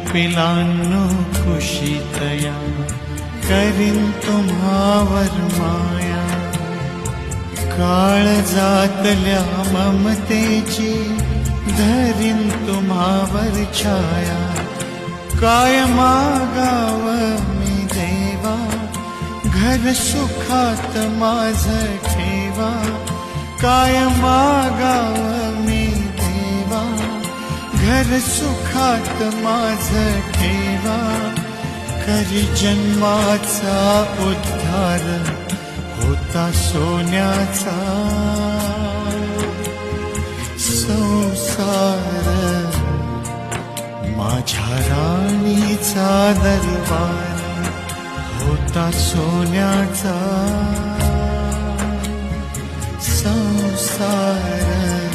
पिलांनो कुशीतया करीन तुम्हावर माया। काळजातल्या ममतेची धरीन तुम्हावर छाया। काय मागाव मी देवा घर सुखात माझ ठेवा। काय मागाव मी देवा घर सुखात माझ ठेवा। करी जन्माचा उद्धार होता सोन्याचा संसार। माझ्या राणीचा दरबार होता सोन्याचा संसार।